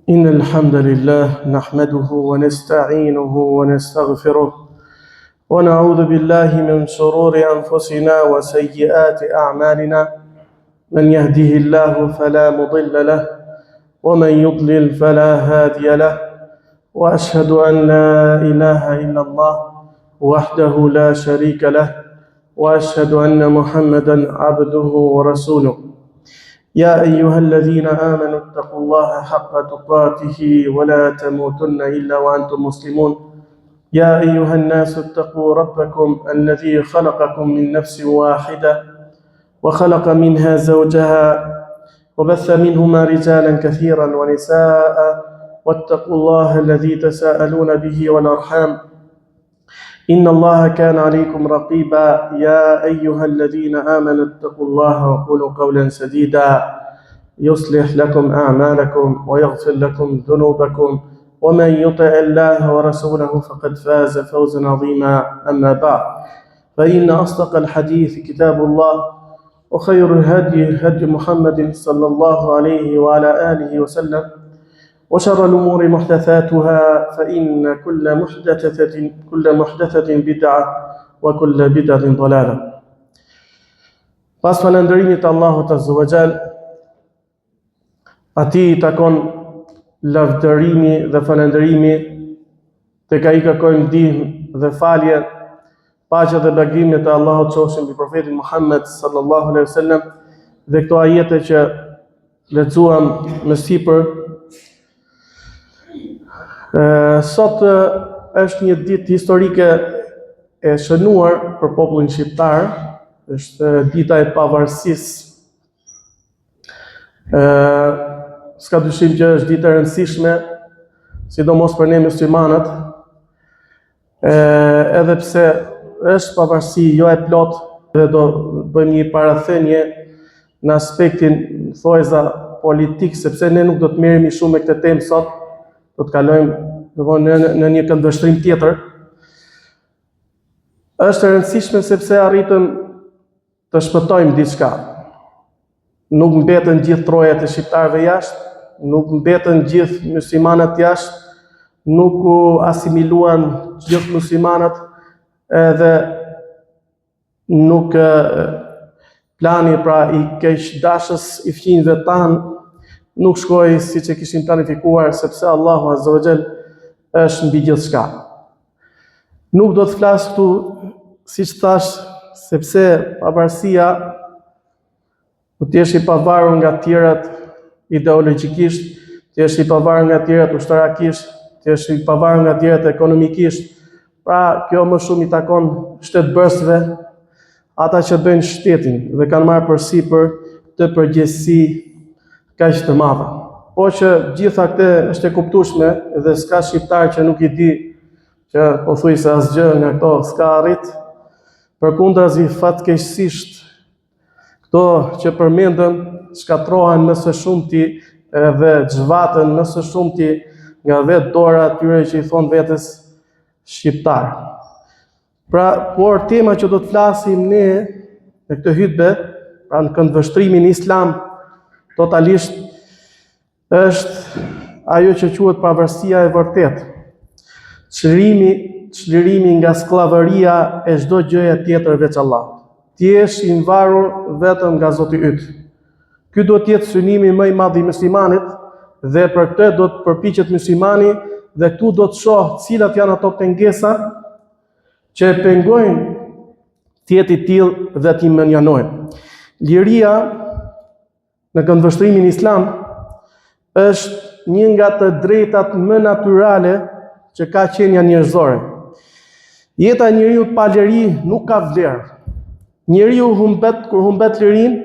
إن الحمد لله نحمده ونستعينه ونستغفره ونعوذ بالله من شرور أنفسنا وسيئات أعمالنا من يهده الله فلا مضل له ومن يضلل فلا هادي له وأشهد أن لا إله إلا الله وحده لا شريك له وأشهد أن محمدا عبده ورسوله يا أيها الذين آمنوا اتقوا الله حق تقاته ولا تموتن إلا وأنتم مسلمون يا أيها الناس اتقوا ربكم الذي خلقكم من نفس واحدة وخلق منها زوجها وبث منهما رجالا كثيرا ونساء واتقوا الله الذي تساءلون به والأرحام إن الله كان عليكم رقيبا يا أيها الذين آمنوا اتقوا الله وقولوا قولا سديدا يصلح لكم أعمالكم ويغفر لكم ذنوبكم ومن يطع الله ورسوله فقد فاز فوزا عظيما أما بعد فإن أصدق الحديث كتاب الله وخير الهدي هدي محمد صلى الله عليه وعلى آله وسلم وشر الأمور محدثاتها فإن كل محدثة بدعة وكل بدعة ضلالة. Pas falëndërimit Allahut Azza wa Jall, atij I takon lavdërimi dhe falëndërimi, tek ai kërkojmë ndihmë dhe falje, paqja dhe bekimet e Allahut qofshin mbi profetin Muhammed sallallahu alaihi wasallam dhe këto ajete që lexuam më sipër. Sot është një ditë historike e shënuar për popullin shqiptar, është dita e pavarësisë. S'ka dyshim që është ditë e rëndësishme, sidomos për ne muslimanët, edhe pse është pavarësi jo e plot, dhe do bëjmë një parathënie në aspektin thojza politik, sepse ne nuk do të merremi shumë me këtë temë sot. Do të kalojmë në një këndvështrim tjetër. Është e rëndësishme sepse arritëm të shpëtojmë diçka. Nuk mbetën gjithë trojet e shqiptarëve jashtë, nuk mbetën gjithë muslimanët jashtë, nuk u asimiluan gjithë muslimanët, edhe nuk plani pra I keqdashës I fqinjve tanë nuk shkoi siç e kishin planifikuar, sepse Allahu Azza wa Jall është mbi gjithçka. Nuk do të flas këtu, siç thash, sepse pavarësia do të jesh I pavarur nga të tjerat ideologjikisht, të jesh I pavarur nga të tjerat ushtarakisht, të jesh I pavarur nga të tjerat ekonomikisht. Pra, kjo më shumë I takon shtetbërësve, ata që bëjnë shtetin dhe kanë marrë përsipër të përgjegjësi kaq të madhe. Po që gjitha këtë është e kuptueshme dhe s'ka shqiptar që nuk I di që pothuajse asgjë nga këto s'ka arrit. Përkundrazi fatkeqësisht këto që përmendëm shkatrohen më së shumti dhe xhvaten më së shumti nga vetë dora atyre që I thon vetes shqiptar. Pra, por tema që do të flasim ne në këtë hutbë, pra në këndvështrimin islam, totalisht është ajo që quhet pavarësia e vërtetë. Çlirimi nga skllavëria e çdo gjëje tjetër veç Allahut. Ti je I varur vetëm nga Zoti yt. Ky duhet të jetë synimi më I madh I muslimanit dhe për këtë do të përpiqet muslimani dhe këtu do të shoh cilat janë ato pengesa që e pengojnë të jetë I tillë dhe t'i menjanojnë. Liria në këndvështrimin islam është një nga të drejtat më natyrale që ka qenia njerëzore. Jeta e njeriu pa liri nuk ka vlerë. Njeriu kur humbet lirin,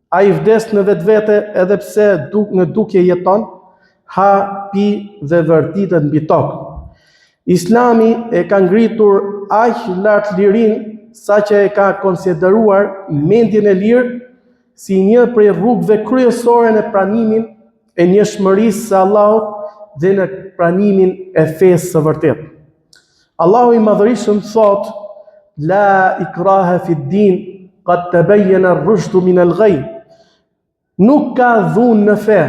ai vdes në vetvete edhe pse në dukje jeton, ha, pi dhe vërtitet mbi tokë. Islami e ka ngritur aq lart lirin saqë e ka konsideruar mendjen e lirë si një prej rrugëve kryesore në pranimin e njëshmërisë së Allahut dhe në pranimin e fesë së vërtetë. Allahu I Madhërisëm thot: La ikraha fi din, qad tabayyana ar-rushdu min al-ghayy. Nuk ka dhunë në fe,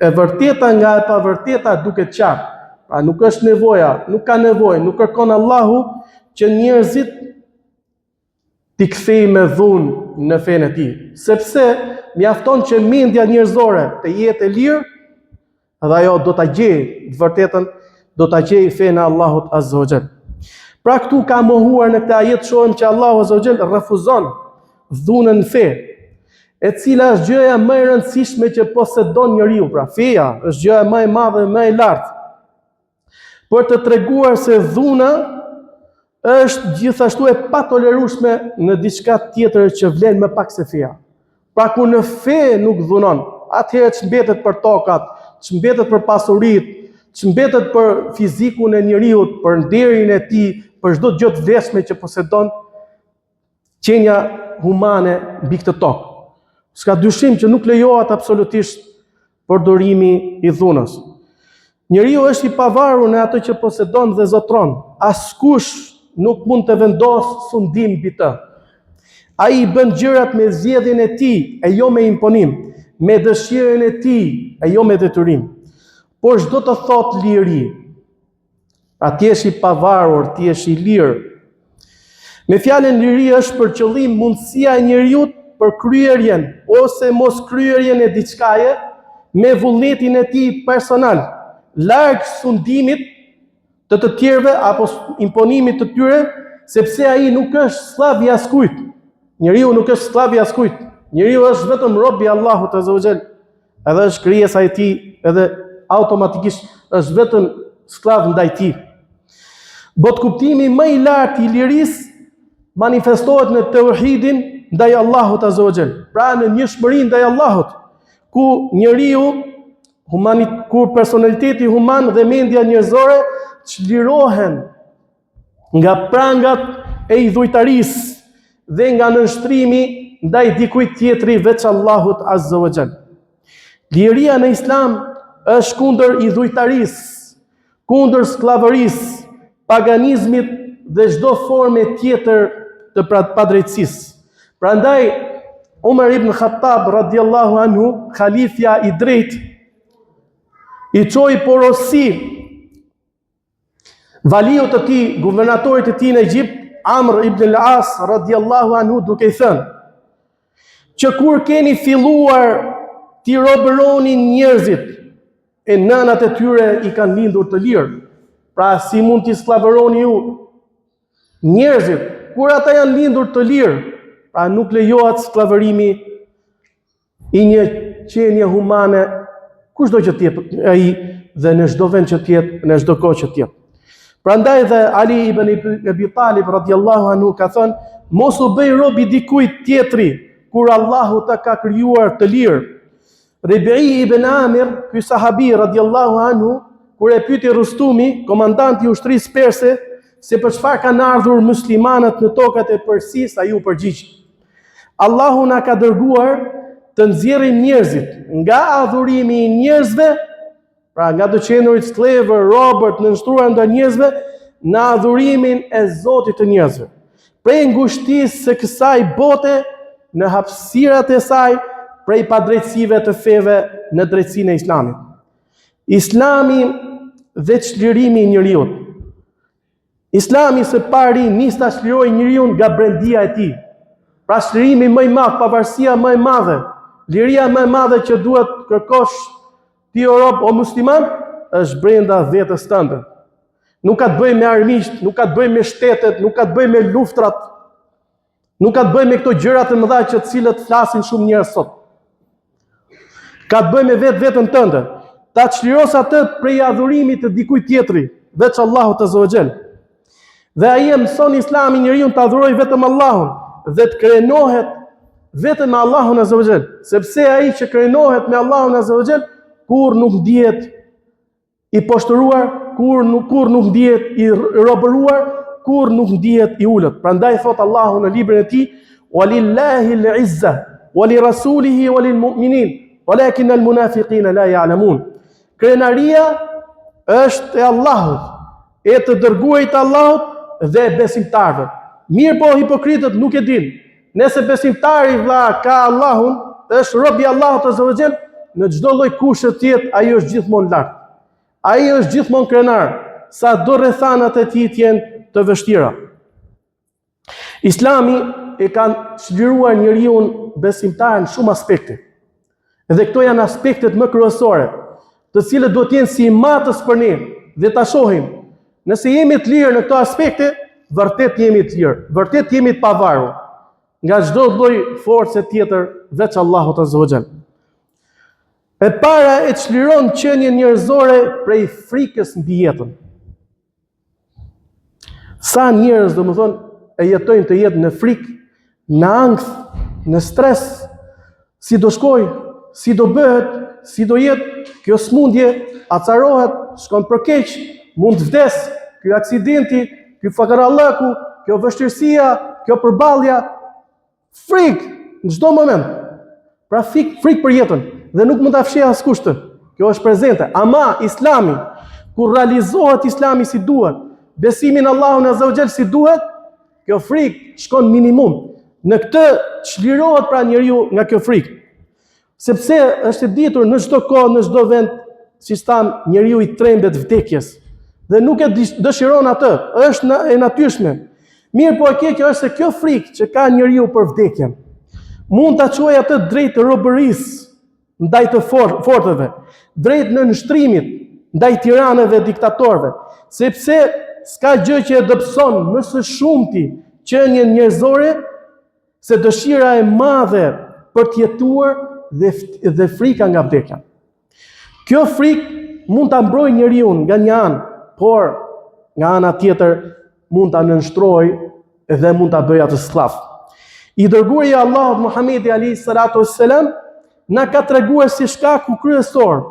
e vërteta nga e pavërteta duket qartë. Pra nuk është nevoja, nuk ka nevojë, nuk kërkon Allahu që njerëzit t'i kthej me dhunë në fenë e tij, sepse mjafton që mendja njerëzore të jetë e lirë, dhe ajo do ta gjejë të vërtetën, do ta gjejë fenë e Allahut Azza wa Jall. Pra këtu ka mohuar në këtë ajet shohim që Allahu Azza wa Jall refuzon dhunën në fe, e cila është gjëja më e rëndësishme që posedon njeriu. Pra feja është gjëja më e madhe dhe më e lartë, për të treguar se dhuna është gjithashtu e patolerueshme në diçka tjetër që vlen më pak se feja. Pra kur në fe nuk dhunon, atëherë ç'mbetet për tokat, ç'mbetet për pasuritë, ç'mbetet për fizikun e njeriu, për nderin e tij, për çdo gjë të vlefshme që posedon qenia humane mbi këtë tokë. S'ka dyshim që nuk lejohet absolutisht përdorimi i dhunës. Njeriu është i pavarur në atë që posedon dhe zotron. Askush nuk mund të vendosë sundim mbi të. Ai i bën gjërat me zgjedhjen e tij, e jo me imponim, me dëshirën e tij, e jo me detyrim. Por çdo të thot liri, atje është i pavarur, ti është i lirë. Me fjalën liri është për qëllim mundësia e njeriu për kryerjen ose mos kryerjen e diçkaje me vullnetin e tij personal, larg sundimit të tjerëve apo imponimit të tyre, sepse ai nuk është sklav i askujt. Njeriu nuk është sklav i askujt. Njeriu është vetëm rob i Allahut Azza wa Jall. Edhe është krijesa e tij, edhe automatikisht është vetëm sklav ndaj tij. Botkuptimi më i lartë i lirisë manifestohet në tauhidin ndaj Allahut Azza wa Jall. Pra në njëshmërinë ndaj Allahut, ku njeriu, kur personaliteti human dhe mendja njerëzore çlirohen nga prangat e idhujtarisë dhe nga nënshtrimi ndaj dikujt tjetri veç Allahut Azza wa Jall. Liria në Islam është kundër idhujtarisë, kundër skllavërisë, paganizmit dhe çdo forme tjetër të padrejtësisë. Prandaj Umar ibn Khattab radiallahu anhu, khalifja i drejtë, i çoi porosi valiut të tij, guvernatorit të tij në Egjipt, Amr ibn al-As radiallahu anhu, duke i thënë që kur keni filluar t'i robëroni njerëzit, e nënat e tyre i kanë lindur të lirë, pra si mund t'i sklavëroni ju njerëzit kur ata janë lindur të lirë? Pra nuk lejohet sklavërimi i një qenie humane kushdo që tjetë ai dhe në çdo vend që tjetë, në çdo kohë që tjetë. Prandaj dhe Ali ibn Abi Talib radiallahu anhu ka thënë, mos u bëj rob i dikujt tjetri kur Allahu ta ka krijuar të lirë. Rabi'i ibn Amir, ky sahabi radiallahu anhu, kur e pyeti Rustumi, komandanti i ushtrisë perse, se për çfarë kanë ardhur muslimanët në tokat e Persisë, ai u përgjigj: Allahu na ka dërguar të nxjerrim njerëzit nga adhurimi i njerëzve, pra nga të qenurit sklavër, robër të nënshtruar ndaj njerëzve, në adhurimin e Zotit të njerëzve. Prej ngushtisë së kësaj bote në hapësirat e saj, prej padrejtësive të feve në drejtsinë e Islamit. Islami dhe çlirimi i njeriu. Islami së pari nis ta çlirojë njeriu nga brendia e tij. Pra çlirimi më i madh, pavarësia më e madhe, liria më e madhe që duhet kërkosh ti o rob o musliman, është brenda vetes tënde. Nuk ka të bëjë me armiqt, nuk ka të bëjë me shtetet, nuk ka të bëjë me luftrat, nuk ka të bëjë me këto gjëra të mëdha që të cilët flasin shumë njerëz sot. Ka të bëjë me vetën tënde. Ta çliros atë prej adhurimit të dikujt tjetri, veç Allahut Azza wa Jall. Dhe ai e mëson Islami njeriu të adhurojë vetëm Allahun dhe të krenohet vetëm me Allahun Azza wa Jall, sepse ai që krenohet me Allahun Azza wa Jall kur nuk ndihet i poshtëruar, kur nuk ndihet i robëruar, kur nuk ndihet i ulët. Prandaj thot Allahu në librin e tij: "Walillahi al-'izza wa li rasulihi wa lil mu'minin, walakin al-munafiqina la ya'lamun." Krenaria është e Allahut, e të dërguarit Allahut dhe besimtarëve. Mirë po hipokritët nuk e din. Nëse besimtari vlla ka Allahun, është rob i Allahut Azza wa Jall, në çdo lloj kushe të jetë, ai është gjithmonë lart. Ai është gjithmonë krenar, sa do rrethanat e tij të jenë të vështira. Islami e ka çliruar njeriu besimtar në shumë aspekte. Dhe këto janë aspektet më kryesore, të cilët duhet të jenë si matës për ne, dhe ta shohim. Nëse jemi të lirë në këto aspekte, vërtet jemi të lirë, vërtet jemi të pavarur nga çdo lloj force tjetër veç Allahut Azza wa Jall. E para e çliron qenien njerëzore prej frikës mbi jetën. Sa njerëz, domethënë, e jetojnë të jetë në frikë, në ankth, në stres, si do shkoj, si do bëhet, si do jetë, kjo smundje acarohet, shkon për keq, mund të vdes, ky aksidenti, ky fakarallaku, kjo vështirësia, kjo përballja, frikë në çdo moment. Pra frikë për jetën dhe nuk mund ta fshijë askush të. Kjo është prezente. Ama Islami, kur realizohet Islami si duhet, besimin Allahun Azza wa Jall si duhet, kjo frikë shkon minimum. Në këtë çlirohet pra njeriu nga kjo frikë. Sepse është e ditur në çdo kohë, në çdo vend, si stan njeriu i trembet vdekjes dhe nuk e dëshiron atë, është e natyrshme. Mirë, po e keqja është se kjo frikë që ka njeriu për vdekjen mund ta çojë atë drejt robërisë ndaj të fortëve, drejt në nështrimit ndaj tiranëve dhe diktatorëve, sepse s'ka gjë që e dobëson më së shumti qenien njerëzore se dëshira e madhe për të jetuar dhe frika nga vdekja. Kjo frikë mund ta mbrojë njeriu nga një anë, por nga ana tjetër mund ta nënshtrojë dhe mund ta bëjë atë skllav. I dërguari i Allahut Muhamedi alayhi salatu wassalam na ka treguar si shkaku kryesor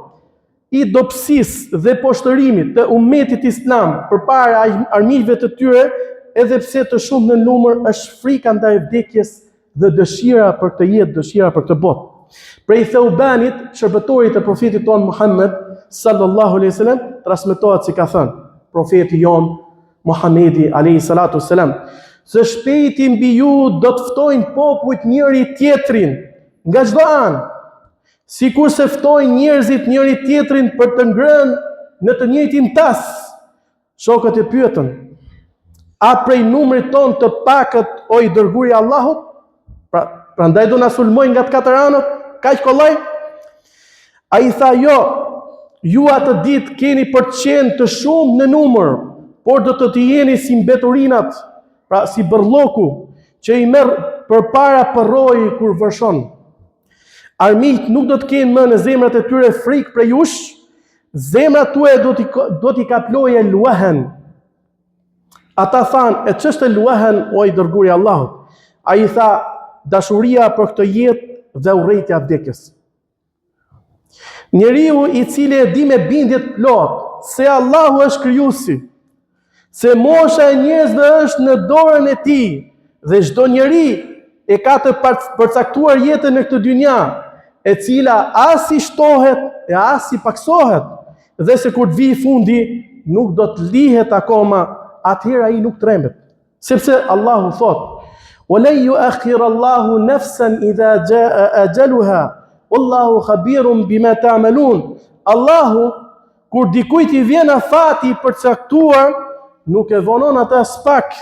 i dobësisë dhe poshtërimit të ummetit islam përpara armiqve të tyre, edhe pse të shumë në numër, është frika ndaj vdekjes dhe dëshira për të jetë, dëshira për të botë. Prej Thaubanit, shërbëtorit e profetit ton Muhammed sallallahu alaihi wasallam, transmetohet si ka thënë profeti jon Muhamedi alayhi salatu wassalam: "Së shpejti mbi ju do të ftojnë popujt njëri tjetrin nga çdo anë, sikur se ftojnë njerëzit njëri tjetrin për të ngrënë në të njëjtin tas." Shokët e pyetën: "A prej numrit ton të pakët o i dërguari i Allahut? Prandaj do na sulmojnë nga të katër anët, kaq kollaj?" Ai tha: "Jo, ju atë ditë keni për të qenë të shumë në numër, por do të jeni si mbeturinat, pra si bërlloku që i merr përpara përroji kur vërshon. Armiqt nuk do të kenë më në zemrat e tyre frikë prej jush, zemrat tuaja do t'i kaplojë luahen." Ata thanë: "E ç'është luahen o i dërguari i Allahut?" Ai tha: "Dashuria për këtë jetë dhe urrejtja vdekjes." Njeriu i cili e di me bindje të plot se Allahu është krijuesi, se mosha e njerëzve është në dorën e tij dhe çdo njeri e ka të përcaktuar jetën në këtë dynja, e cila as i shtohet e as i paksohet, dhe se kur të vijë fundi nuk do të lihet akoma, atëherë ai nuk trembet, sepse Allahu thot: "Wala yu'akhir Allahu nafsan idha jaa ajaluha, wallahu khabirun bima ta'malun." Allahu, kur dikujt i vjen afati i përcaktuar, nuk e vonon atë as pak.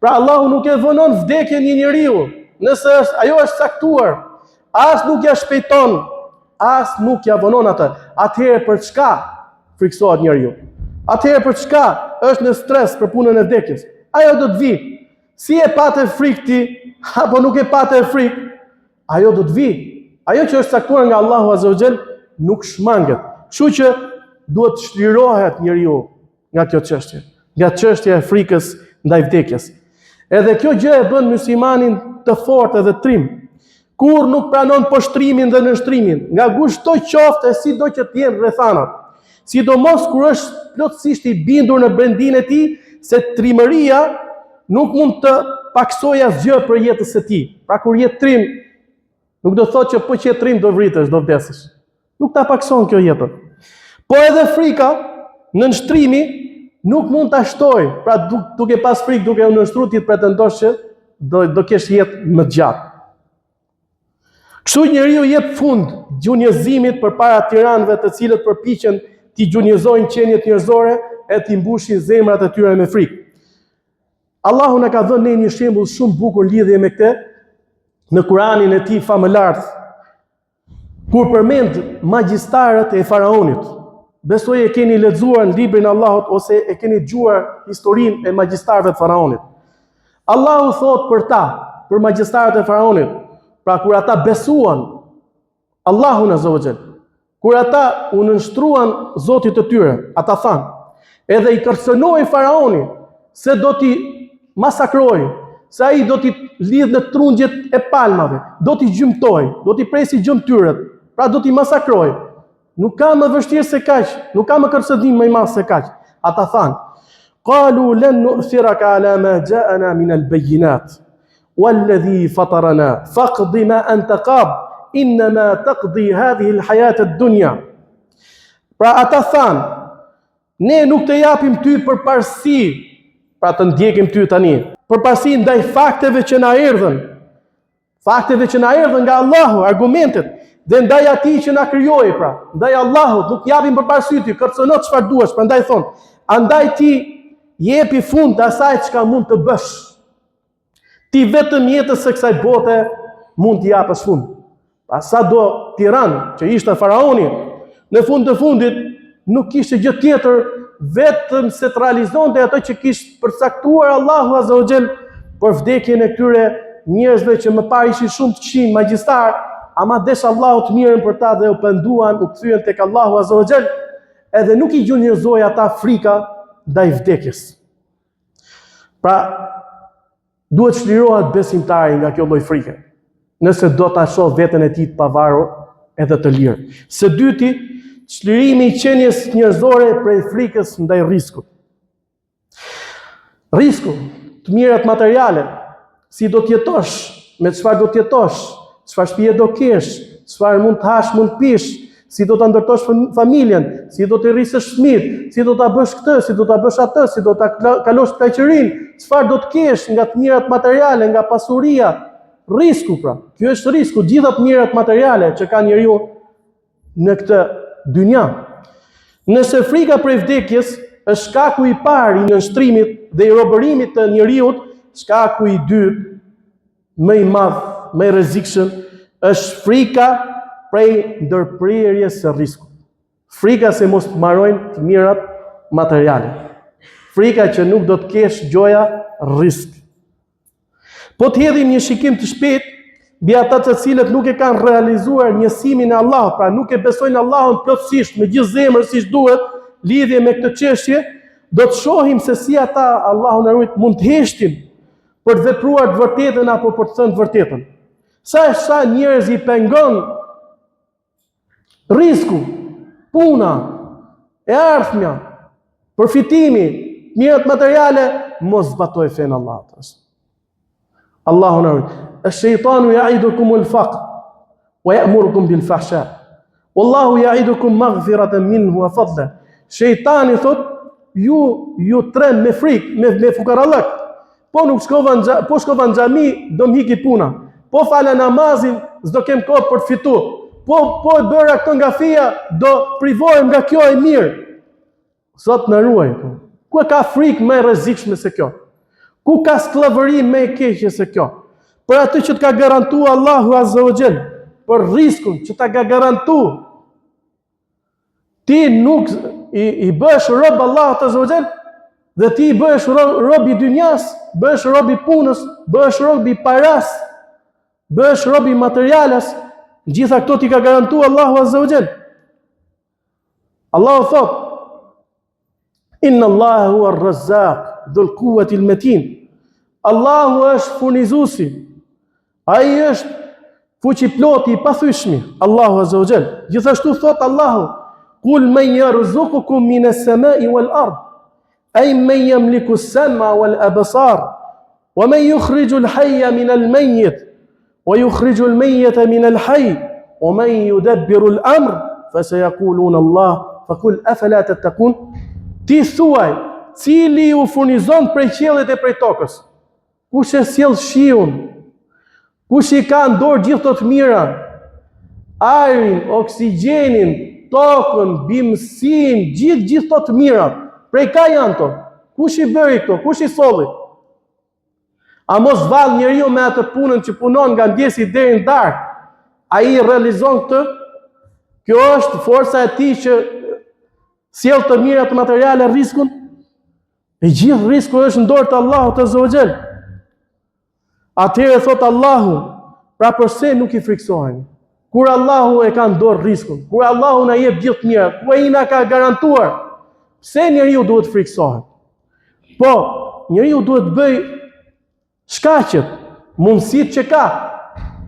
Pra Allahu nuk e vonon vdekjen një njeriu, nëse ajo është caktuar, as nuk ja shpejton, as nuk ja vonon atë. Atëherë për çka friksohet njeriu? Atëherë për çka është në stres për punën e vdekjes? Ajo do të vi. Si e patë frikë ti, apo nuk e patë frikë, ajo do të vi. Ajo që është caktuar nga Allahu Azza wa Jall nuk shmanget. Kështu që duhet të shlirohet njeriu nga kjo çështje, nga çështja e frikës ndaj vdekjes. Edhe kjo gjë e bën muslimanin të fortë dhe trim, kur nuk pranon poshtrimin dhe nënshtrimin, nga kushto qoftë sido që të jenë rrethanat, sidomos kur është plotësisht i bindur në brendinë e tij se trimëria nuk mund të paksojë asgjë për jetën e tij. Pra kur je trim, nuk do thotë që po që je trim do vritesh, do vdesësh. Nuk ta pakson kjo jetën. Po edhe frika, nënshtrimi nuk mund ta shtoj. Pra duke pas frikë, duke u nënshtruar ti pretendosh që do kesh jetë më gjatë. Kështu njeriu jep fund gjunjëzimit përpara tiranëve të cilët përpiqen t'i gjunjëzojnë qenjet njerëzore e t'i mbushin zemrat e tyre me frikë. Allahu na ka dhënë ne një shembull shumë bukur lidhje me këtë në Kur'anin e tij famëlart, kur përmend magjistarët e faraonit. Besoj e keni lexuar në librin e Allahut ose e keni dëgjuar historinë e magjistarëve të faraonit. Allahu thot për ta, për magjistarët e faraonit, pra kur ata besuan Allahun azza wa jall, kur ata u nënshtruan Zotit të tyre, ata thanë, edhe i kërcënoi faraoni se do t'i masakroj, se ai do t'i lidh në trungjet e palmave, do t'i gjymtoj, do t'i presi gjymtyrët, pra do t'i masakroj. Nuk ka më vështirë se kaq, nuk ka më kërcënim më i madh se kaq. Ata thanë, qalu lan nu'thiraka ala ma ja'ana min al-bayyinat walladhi fatarana faqdi ma anta qad inma taqdi hadhihi al-hayat ad-dunya. Pra ata thanë, ne nuk të japim ty përparësi, pra të ndjekim ty tani, përparësi ndaj fakteve që na erdhën. Fakteve që na erdhën nga Allahu, argumentet, dhe ndaj atij që na krijoi, pra, ndaj Allahut nuk japim përparësi ty, kërcëno çfarë duash, prandaj thon, andaj ti jepi fund asaj çka mund të bësh. Ti vetëm jetës së kësaj bote mund t'i japësh fund. Pa sa do tiran që ishte faraoni, në fund të fundit nuk kishte gjë tjetër vetëm se të realizonte ato që kishte përcaktuar Allahu azza wa jall për vdekjen e këtyre njerëzve që më parë ishin shumë të këqij magjistar, ama desh Allahu të mirën për ta dhe u penduan, u kthyen tek Allahu azza wa jall, edhe nuk i gjunjëzoi ata frika ndaj vdekjes. Pra, duhet çlirohet besimtari nga kjo lloj frike, nëse do ta shoh veten e tij të pavarur edhe të lirë. Së dyti, çlirimi i qenies njerëzore prej frikës ndaj rrezikut. Rreziku, të mirat materiale, si do të jetosh, me çfarë do të jetosh, çfarë shtëpie do kesh, çfarë mund të hash, mund të pish, si do ta ndërtosh familjen, si do të rrisësh fëmijët, si do ta bësh këtë, si do ta bësh atë, si do ta kalosh pleqërinë, çfarë do të kesh nga të mirat materiale, nga pasuria, rreziku pra. Ky është rreziku, gjitha të mirat materiale që ka njeriu në këtë dynja. Nëse frika prej vdekjes është shkaku i parë i nënshtrimit dhe i robërimit të njeriut, shkaku i dytë, më i madh, më i rrezikshëm, është frika prej ndërprerjes së rrezikut. Frika se mos të marrojnë të mirat materiale. Frika që nuk do të kesh gjoja rrezik. Po të hedhim një shikim të shpejtë mbi ata të cilët nuk e kanë realizuar njësimin e Allahut, pra nuk e besojnë Allahun plotësisht me gjithë zemrën siç duhet, lidhje me këtë çështje, do të shohim se si ata, Allahu na ruaj, mund të heshtin për të vepruar të vërtetën apo për të thënë të vërtetën. Sa njerëz i pengon rreziku, puna, e ardhmja, përfitimi, mirat materiale, mos zbatoj fen Allahut. Allahu na ruaj. الشيطان يعدكم الفقر ويأمركم بالفحشاء والله يعدكم مغفرة منه وفضلا. Shejtani thot, ju tren me frikë, me fukarallëk. Po nuk shkova në xhami, do m'hiki puna. Po fala namazin, s'do kem kohë për të fituar. Po e bëra këtë nga fija, do privohem nga kjo e mirë. Zot na ruaj. Ku ka frikë më e rrezikshme se kjo? Ku ka skllavëri më e keqe se kjo? Për atë që të ka garantua Allahu azza wa jall, për rrezikun që ta ka garantuar. Ti nuk i bësh rob Allahut azza wa jall, dhe ti bëhesh rob i dynjas, bëhesh rob i punës, bëhesh rob i paras, bëhesh rob i materiales, gjitha këto ti ka garantuar Allahu azza wa jall. Allahu thot: Inna Allaha huwa ar-Razzaq dhul quwwati al-matin. Allahu është furnizuesi. Ai është fuqi ploti i pathyeshmi, Allahu azza wa jall. Gjithashtu thot Allahu: Qul man yarzuqukum min as-sama'i wal ard, ay man yamliku as-sam'a wal absar, wa man yukhriju al-hayya min al-mayyit, wa yukhriju al-mayyita min al-hayy, wa man yudabbiru al-amr, fasayaquluna Allah, faqul afala tattaqun. Ti thuaj, cili ju furnizon prej qiellit e prej tokës? Kush e sjell shiun? Kush i ka në dorë gjithë të mira? ajrin, oksigjenin, tokën, bimësin, gjithë to të mirat. Prej ka janë to? Kush i bëri këto? Kush i solli? A mos vallë njeriu me atë punën që punon nga ndjesi deri në darkë? Ai realizon këtë? Kjo është forca e tij që sjell të mirat materiale riskun? E gjithë risku është në dorë të Allahut Azza wa Jall. Atëherë thot Allahu, pra përse nuk i friksoheni? Kur Allahu e ka në dorë riskun, kur Allahu na jep gjithë mirat, kur ai na ka garantuar, pse njeriu duhet friksohet? Po, njeriu duhet bëj shkaqet, mundësitë që ka,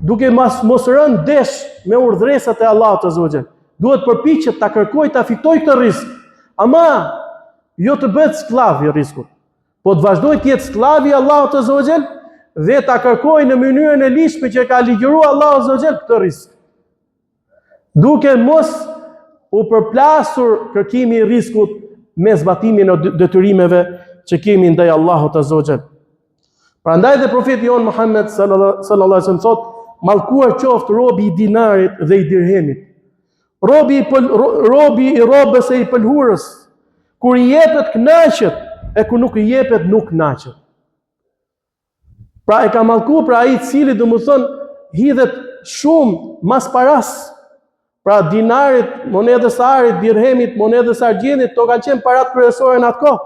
duke mos rënë desh me urdhresat e Allahut Azza wa Jall. Duhet përpiqet ta kërkojë ta fitojë këtë risk. Ama jo të bëhet skllav i riskut, po të vazhdojë të jetë skllav i Allahut Azza wa Jall dhe ta kërkojë në mënyrën e lishme që ka ligjëruar Allahu Azza wa Jall këtë risk. Duke mos u përplasur kërkimi i riskut me zbatimin e detyrimeve që kemi ndaj Allahut Azza wa Jall. Prandaj dhe profeti jon Muhammed sallallahu alaihi wasallam thot: "Mallkuar qoftë robi i dinarit dhe i dirhemit, robi i robës e i pëlhurës, kur i jepet kënaqet e kur nuk i jepet nuk kënaqet." Pra e ka mallkuar pra ai i cili domethën hidhet shumë mas paras. Pra dinarit, monedës arit, dirhemit, monedës argjendit, to kanë qenë parat kryesore në atë kohë.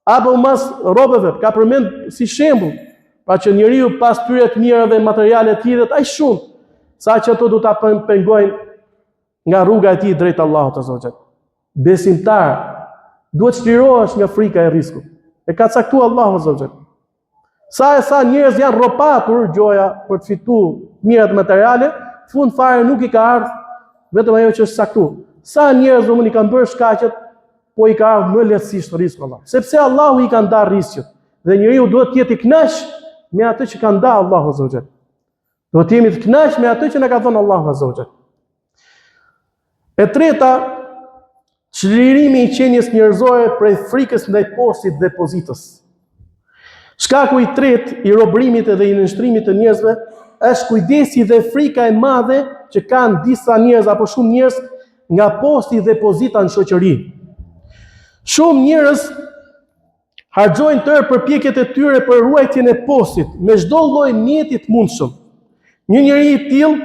Apo mas robëve, ka përmend si shembull, pra që njeriu pas tyre të mirave materiale të hidhet aq shumë, sa që ato do ta pengojnë nga rruga e tij drejt Allahut Azza wa Jall. Besimtar duhet shlirohesh nga frika e riskut. E ka caktuar Allahu Azza wa Jall. Sa njerëz janë rropatur gjoja për të fituar mirat materiale, fund fare nuk i ka ardhur vetëm ajo që është caktuar. Sa njerëz domun i kanë bërë shkaqet, po i ka ardhur më lehtësisht risku Allah. Sepse Allahu i ka ndarë riskut dhe njeriu duhet të jetë i kënaq me atë që ka ndarë Allahu Azza wa Jall. Duhet të jemi të kënaq me atë që na ka thënë Allahu Azza wa Jall. E treta, çlirimi i qenies njerëzore prej frikës ndaj postit dhe pozitës. Shkaku i tretë i robërimit dhe i nënshtrimit të njerëzve është kujdesi dhe frika e madhe që kanë disa njerëz apo shumë njerëz nga posti dhe pozita në shoqëri. Shumë njerëz harxojnë tërë përpjekjet e tyre për ruajtjen e postit me çdo lloj mjeti të mundshëm. Një njeri i tillë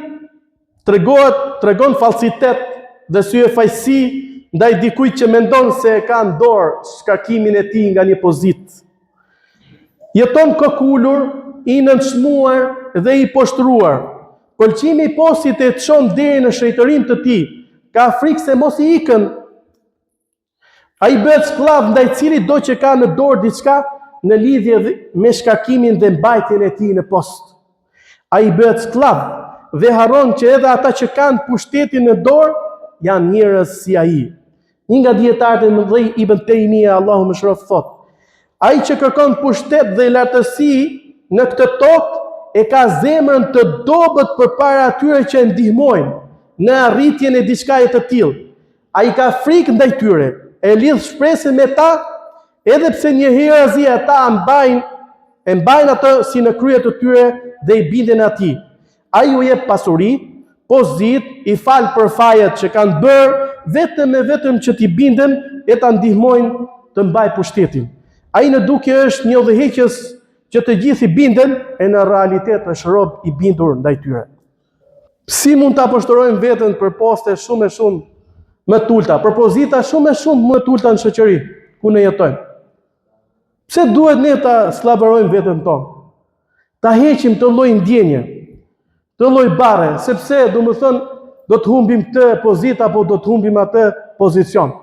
tregon falsitet dhe syefajsi ndaj dikujt që mendon se e ka në dorë shkarkimin e tij nga një pozitë. Jeton kokulur, i nënçmuar dhe i poshtruar. Pëlqimi i postit e çon deri në shëjtërim të tij. Ka frikë se mos i ikën. Ai bëhet skllav ndaj cilit do që ka në dorë diçka në lidhje me shkarkimin dhe mbajtjen e tij në post. Ai bëhet skllav dhe harron që edhe ata që kanë pushtetin në dorë janë njerëz si ai. Një nga dietarët e mëdhenj Ibn Taymija, Allahu më shërof, thotë: ai që kërkon pushtet dhe lartësi në këtë tokë e ka zemrën të dobët përpara atyre që e ndihmojnë në arritjen e diçkaje të tillë. Ai ka frikë ndaj tyre, e lidh shpresën me ta, edhe pse njëherë ata e mbajnë atë si në krye të tyre dhe i binden atij. Ai u jep pasuri, pozitë, i fal për fajet që kanë bërë, vetëm që t'i binden e ta ndihmojnë të mbajë pushtetin. Ai në dukje është një udhëheqës që të gjithë i binden, e në realitet është rob i bindur ndaj tyre. Si mund ta poshtërojmë veten për poste shumë më të ulta, për pozita shumë më të ulta në shoqëri ku ne jetojmë? Pse duhet ne ta sllabërojmë veten tonë? Ta heqim të lloj ndjenje, të lloj barre, sepse domethënë do të humbim këtë pozitë apo do të humbim atë pozicion.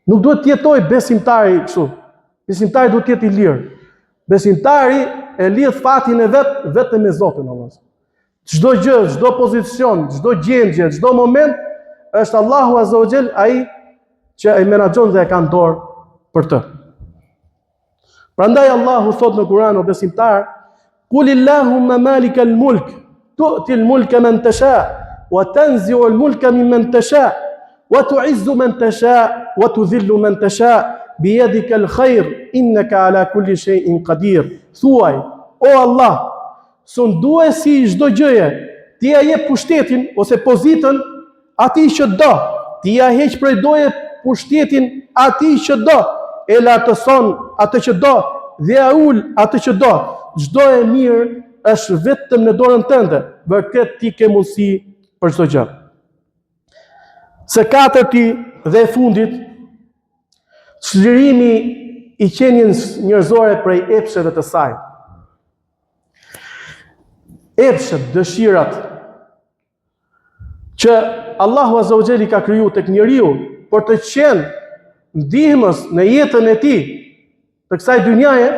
Nuk duhet të jetojë besimtari kështu. Besimtari duhet të jetë i lirë. Besimtari e lidh fatin e vetëm me Zotin Allah. Çdo gjë, çdo pozicion, çdo gjendje, çdo moment është Allahu Azza wa Jall ai që e menaxhon dhe e ka në dorë për të. Prandaj Allahu thot në Kur'an o besimtar: "Qulillahumma malikal mulk, tu'ti al-mulka man tasha, wa tanzi'u al-mulka mimman tasha, wa tu'izzu man tasha, wa tudhillu man tasha, biyadika al-khair, innaka ala kulli shay'in qadir." Thuaj: o Allah, sunduesi i çdo gjëje, ti ja jep pushtetin ose pozitën atij që do. Ti ja heq prej doje pushtetin atij që do. E lartëson atë që do dhe ja ul atë që do. Çdo e mirë është vetëm në dorën tënde. Vërtet ti ke mundësi për çdo gjë. Së katërti dhe e fundit, çlirimi i qenjes njerëzore prej epsheve të saj. Epshet, dëshirat që Allahu Azza wa Jalla ka kriju tek njeriu për të qenë ndihmës në jetën e tij të kësaj dynjaje,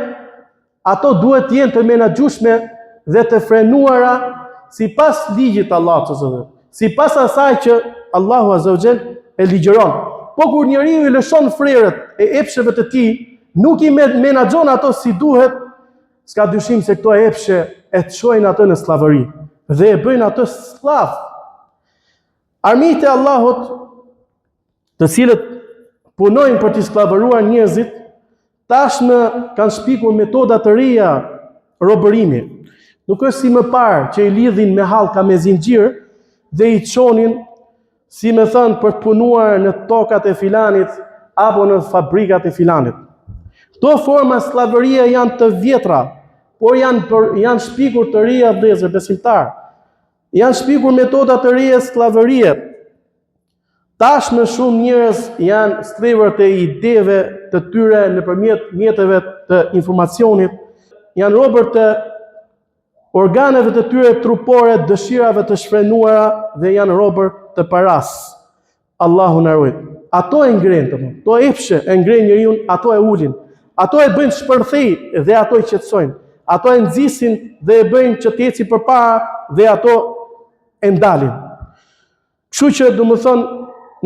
ato duhet të jenë të menaxhueshme dhe të frenuara sipas ligjit të Allahut, sipas asaj që Allahu Azza wa Jalla e ligjeron. Po kur njeriu i lëshon frerët e epsheve të tij, nuk i menaxhon ato si duhet, s'ka dyshim se këto epshe e të çojnë atë në slavëri dhe e bëjnë atë sklav. Armiqtë e Allahut, të cilët punojnë për të skllavëruar njerëzit, tashmë kanë shpikur metoda të reja robërimi. Nuk është si më parë që i lidhin me hallka me zinxhir dhe i çonin, si më thënë, për të punuar në tokat e filanit apo në fabrikat e filanit. Këto forma skllavërie janë të vjetra, por janë shpikur të reja vëllezër besimtar. Janë shpikur metoda të reja skllavërie. Tashmë shumë njerëz janë strevër të ideve të tyre nëpërmjet mjeteve të informacionit, janë robër të organeve të tyre trupore, dëshirave të shfrenuara dhe janë robër të paras. Allahu na ruaj. Ato e ngrenë, ato epshe e ngrenë njeriu, ato e ulin. Ato e bëjnë shpërthej dhe ato i qetësojnë. Ato e nxisin dhe e bëjnë që të eci përpara dhe ato e ndalin. Kështu që domethënë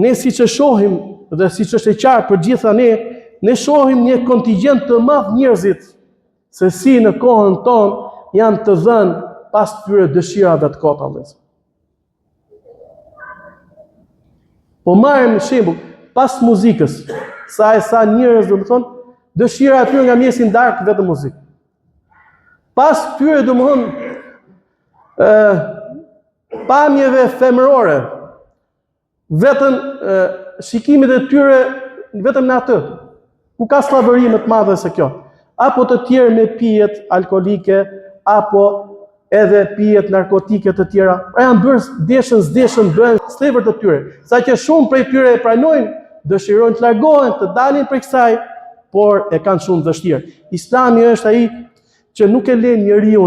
ne siç e shohim dhe siç është e qartë për gjitha ne shohim një kontingjent të madh njerëzit se si në kohën tonë janë të dhënë pas tyre dëshirave të kota vëllezër. Po marrim shembull pas muzikës, sa njerëz domethënë dëshira aty nga mjesi darkë vetëm muzikë. Pas tyre domethënë pamjeve femërore, vetëm shikimet e tyre vetëm në atë. Ku ka slavëri më të madhe se kjo? Apo të tjerë me pijet alkolike, apo edhe pijet narkotike të tjera. Pra janë bërë zdeshën bëhen slevër të tyre. Sa që shumë prej tyre e pranojnë, dëshirojnë të largohen, të dalin prej kësaj, por e kanë shumë vështirë. Islami është ai që nuk e lën njeriu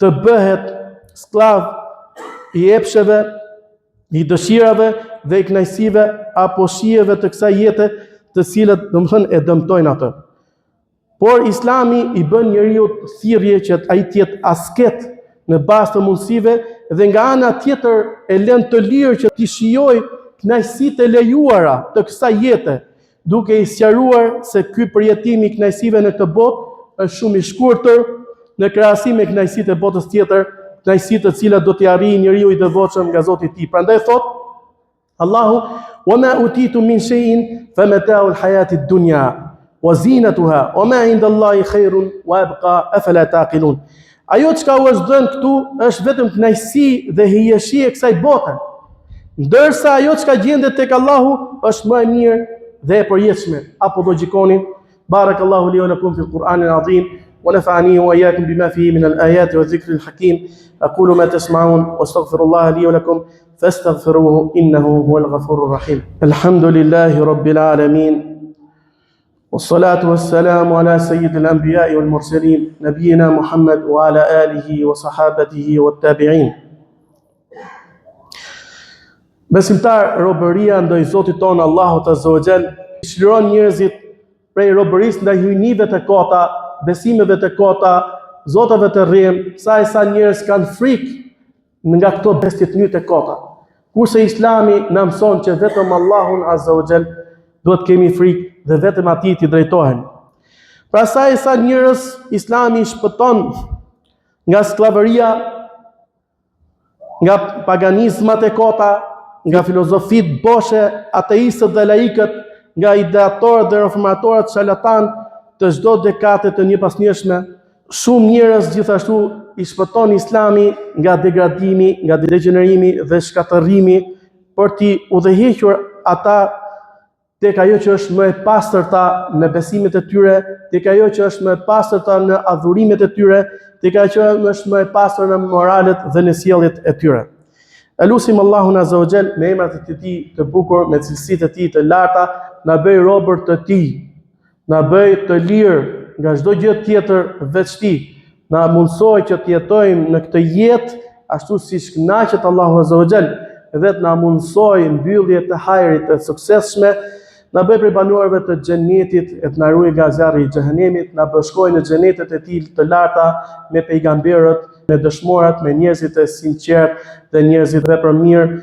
të bëhet sklav i epsheve, i dëshirave dhe i kënaqësive apo shijeve të kësaj jete, të cilët domethënë e dëmtojnë atë. Por Islami i bën njeriu thirrje që ai të jetë asket në bazë të mundësive dhe nga ana tjetër e lën të lirë që të shijojë kënaqësitë e lejuara të kësaj jete, duke i sqaruar se ky përjetim i kënaqësive në këtë botë është shumë i shkurtër në krahasim me kënaqësitë e botës tjetër, kënaqësitë të cilat do t'i arrijë njeriu i devotshëm nga Zoti i tij. Prandaj thot Allahu: "Wa ma utitu min shay'in famata'u al-hayati ad-dunya wa zinatuha wa ma 'inda Allahi khairun wa abqa afala taqilun." Ajo çka u është dhënë këtu është vetëm kënaqësi dhe hijeshi e kësaj bote, ndërsa ajo çka gjendet tek Allahu është më e mirë dhe e përjetshme. Apo do gjikoni? Barakallahu li wa lakum fi al-Qur'an al-azim wa nafa'ani wa iyyakum bima fihi min al-ayati wa dhikri al-hakim. Aqulu ma tasma'un wa astaghfirullaha li wa lakum fastaghfiruhu innahu huwal ghafurur rahim. Alhamdulillahi rabbil alamin. والصلاة والسلام على سيد الأنبياء والمرسلين نبينا محمد وعلى آله وصحابته والتابعين. Besimtar, robëria ndaj Zotit tonë Allahut Azza wa Jall çliron njerëzit prej robërisë ndaj hyjnive të kota, besimeve të kota, zotave të rrjem, sa njerëz kanë frikë nga këto bestjetny të kota. Kurse Islami na mëson që vetëm Allahun Azza wa Jall duhet kemi frikë dhe vetëm atij t'i drejtohen. Pra sa njerëz Islami shpëton nga skllavëria, nga paganizmat e kota, nga filozofit boshe, ateistët dhe laikët, nga ideatorët dhe reformatorët sharlatan të çdo dekade të njëpasnjëshme. Shumë njerëz gjithashtu i shpëton Islami nga degradimi, nga degenerimi dhe shkatërrimi, për t'i udhëhequr ata tek ajo që është më e pastërta në besimet e tyre, tek ajo që është më e pastërta në adhurimet e tyre, tek ajo që është më e pastër në moralet dhe në sjelljet e tyre. Elusim Allahun Azza wa Jall me emrat e tij të bukur, me cilësitë e tij të larta, na bëj robër të tij, na bëj të lirë nga çdo gjë tjetër veç tij, na mundsoj që të jetojmë në këtë jetë ashtu siç kënaqet Allahu Azza wa Jall, dhe të na mundsoj mbyllje të hajrit të suksesshme, na bëj prej banorëve të xhenetit, e të na ruaj nga zjarri i xhehenemit, na bashkoj në xhenetet e tij të larta me pejgamberët, me dëshmorat, me njerëzit e sinqertë dhe njerëzit vepërmirë,